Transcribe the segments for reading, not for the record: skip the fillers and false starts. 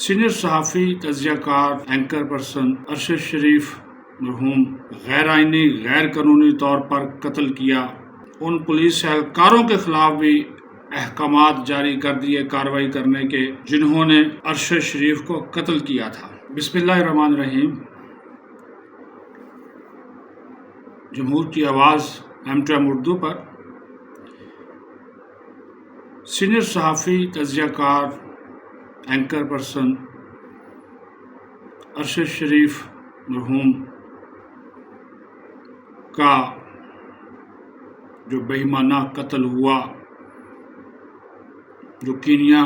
Senior सहाफ़ी तज़िया कार एंकर पर्सन अरशद शरीफ मरहूम गैर आइनी गैर कानूनी तौर पर कत्ल किया। उन पुलिस एहलकारों के खिलाफ भी अहकामात जारी कर दिए कार्रवाई करने के जिन्होंने अरशद शरीफ को कत्ल किया था। बिस्मिल्लाहिर्रहमानिर्रहीम। जमहूर की आवाज़ M2M उर्दू पर सीनियर सहाफ़ी तज़िया कार एंकर पर्सन अरशद शरीफ मरहूम का जो बेईमाना कत्ल हुआ, जो कीनिया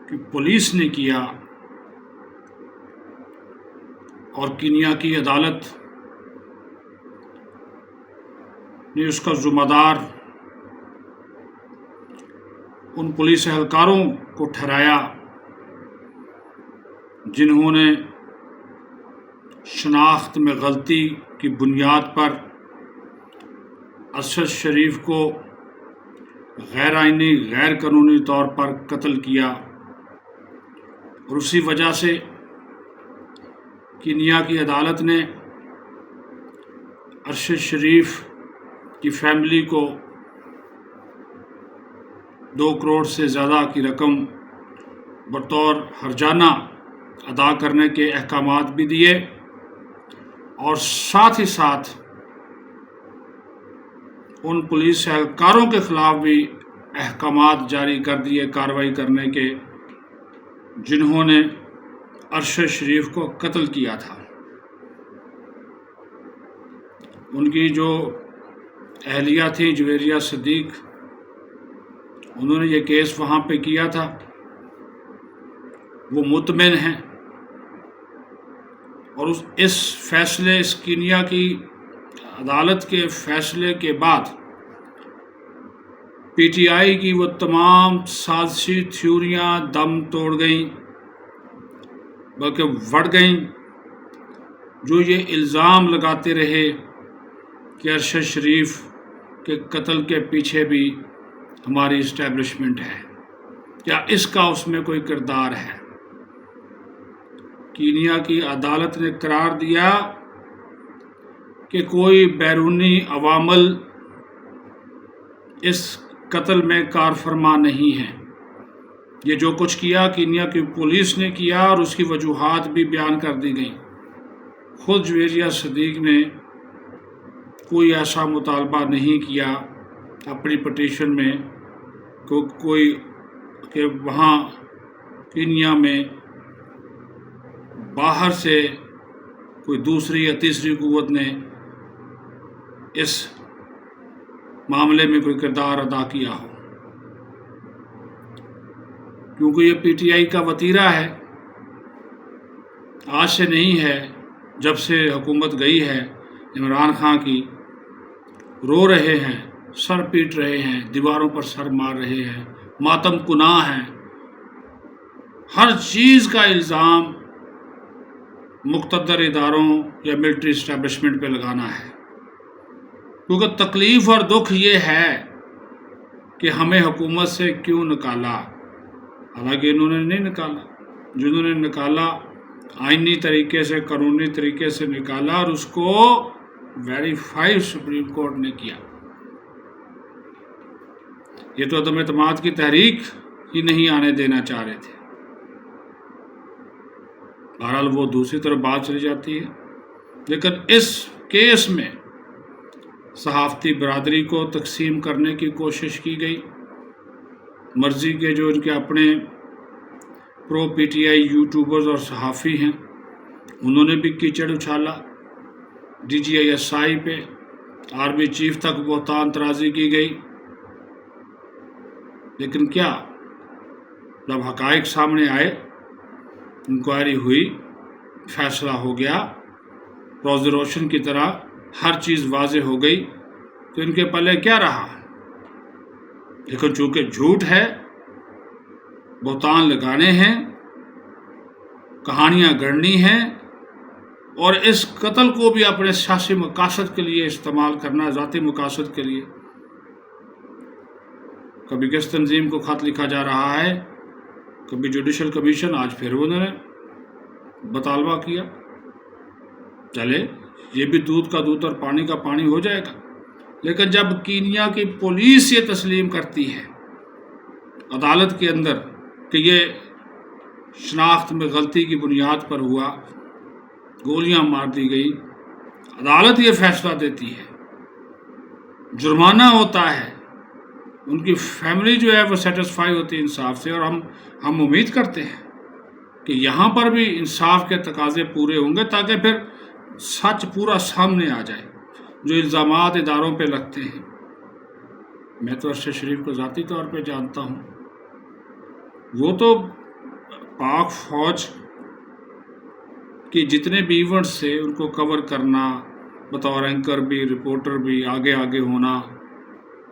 की पुलिस ने किया और कीनिया की अदालत ने उसका ज़िम्मेदार उन पुलिस एहलकारों को ठहराया जिन्होंने शनाख्त में गलती की बुनियाद पर अरशद शरीफ को गैर आइनी गैर कानूनी तौर पर कत्ल किया। और उसी वजह से कीनिया की अदालत ने अरशद शरीफ की फैमिली को 2 करोड़ से ज़्यादा की रकम बतौर हर्जाना अदा करने के अहकामात भी दिए और साथ ही साथ उन पुलिस एहलकारों के खिलाफ भी अहकामात जारी कर दिए कार्रवाई करने के जिन्होंने अरशद शरीफ को कत्ल किया था। उनकी जो अहलिया थी जुवेरिया सिद्दीक, उन्होंने ये केस वहाँ पे किया था, वो मुतमिन हैं और इस फैसले, इस कीनिया की अदालत के फैसले के बाद PTI की वो तमाम साजिशी थ्योरियाँ दम तोड़ गईं, बल्कि बढ़ गईं। जो ये इल्ज़ाम लगाते रहे कि अरशद शरीफ के कत्ल के पीछे भी हमारी इस्टेब्लिशमेंट है या इसका उसमें कोई किरदार है। कीनिया की अदालत ने करार दिया कि कोई बैरूनी अवामल इस कत्ल में कारफरमा नहीं है। ये जो कुछ किया कीनिया की पुलिस ने किया और उसकी वजूहात भी बयान कर दी गई। खुद जुवेरिया सिद्दीक ने कोई ऐसा मुतालबा नहीं किया अपनी पटिशन में कोई कि वहाँ कीनिया में बाहर से कोई दूसरी या तीसरी कुव्वत ने इस मामले में कोई किरदार अदा किया हो, क्योंकि ये PTI का वतीरा है, आज से नहीं है। जब से हुकूमत गई है इमरान खान की, रो रहे हैं, सर पीट रहे हैं, दीवारों पर सर मार रहे हैं, मातम कुनाह हैं। हर चीज़ का इल्ज़ाम मुक़्तदर इदारों या मिलिट्री इस्टेब्लिशमेंट पे लगाना है, क्योंकि तकलीफ़ और दुख ये है कि हमें हुकूमत से क्यों निकाला। हालांकि इन्होंने नहीं निकाला, जिन्होंने निकाला आइनी तरीके से, कानूनी तरीके से निकाला और उसको वेरीफाई सुप्रीम कोर्ट ने किया। ये तो अदम एतमाद की तहरीक ही नहीं आने देना चाह रहे थे। बहरहाल वो दूसरी तरफ बात चली जाती है, लेकिन इस केस में सहाफ़ती बरादरी को तकसीम करने की कोशिश की गई। मर्ज़ी के जो इनके अपने प्रो PTI यूट्यूबर्स और सहाफ़ी हैं, उन्होंने भी कीचड़ उछाला। DGI-SI पे, आर्मी चीफ तक बहतान तराज़ी की गई। लेकिन क्या, जब हक़ाइक़ सामने आए, इंक्वायरी हुई, फैसला हो गया, रोज़ रोशन की तरह हर चीज़ वाज़ेह हो गई, तो इनके पल्ले क्या रहा? लेकिन चूँकि झूठ है, बहतान लगाने हैं, कहानियाँ गढ़नी हैं और इस कत्ल को भी अपने सियासी मकासद के लिए इस्तेमाल करना, ज़ाती मकासद के लिए। कभी किस तंजीम को ख़त लिखा जा रहा है, کبھی جوڈیشل کمیشن، آج پھر انہوں نے مطالبہ کیا، چلے یہ بھی دودھ کا دودھ اور پانی کا پانی ہو جائے گا۔ لیکن جب کینیا کی پولیس یہ تسلیم کرتی ہے عدالت کے اندر کہ یہ شناخت میں غلطی کی بنیاد پر ہوا، گولیاں مار دی گئی، عدالت یہ فیصلہ دیتی ہے، جرمانہ ہوتا ہے، ان کی فیملی جو ہے وہ سیٹسفائی ہوتی ہے انصاف سے، اور ہم امید کرتے ہیں کہ یہاں پر بھی انصاف کے تقاضے پورے ہوں گے تاکہ پھر سچ پورا سامنے آ جائے۔ جو الزامات اداروں پہ لگتے ہیں، میں تو ارشد شریف کو ذاتی طور پہ جانتا ہوں، وہ تو پاک فوج کے جتنے بھی ایونٹس تھے ان کو کور کرنا، بطور اینکر بھی، رپورٹر بھی، آگے آگے ہونا،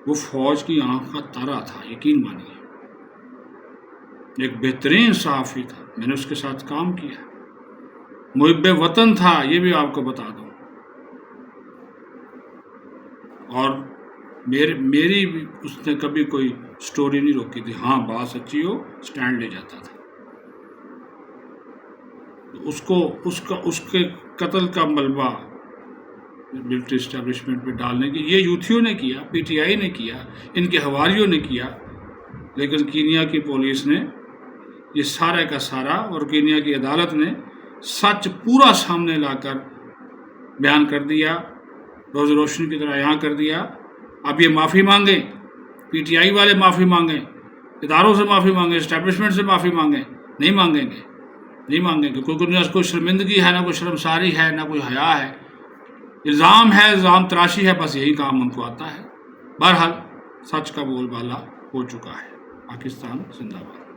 وہ فوج کی آنکھ کا تارا تھا، یقین مانیے، ایک بہترین صحافی تھا، میں نے اس کے ساتھ کام کیا، محب وطن تھا، یہ بھی آپ کو بتا دوں، اور میری بھی اس نے کبھی کوئی سٹوری نہیں روکی تھی، ہاں بات سچی ہو سٹینڈ لے جاتا تھا۔ اس کے قتل کا ملبہ ملٹری اسٹیبلشمنٹ پہ ڈالنے کی یہ یوتھیوں نے کیا، پی ٹی آئی نے کیا، ان کے حواریوں نے کیا، لیکن کینیا کی پولیس نے یہ سارا کا سارا، اور کینیا کی عدالت نے سچ پورا سامنے لا کر بیان کر دیا، روز روشنی کی طرح یہاں کر دیا۔ اب یہ معافی مانگیں، پی ٹی آئی والے معافی مانگیں، اداروں سے معافی مانگیں، اسٹیبلشمنٹ سے معافی مانگیں، نہیں مانگیں گے، نہیں مانگیں گے، کوئی شرمندگی ہے، نہ کوئی شرمساری ہے، نہ کوئی حیا ہے، الزام ہے، الزام تراشی ہے، بس یہی کام ان کو آتا ہے۔ بہرحال سچ کا بول بالا ہو چکا ہے۔ پاکستان زندہ باد۔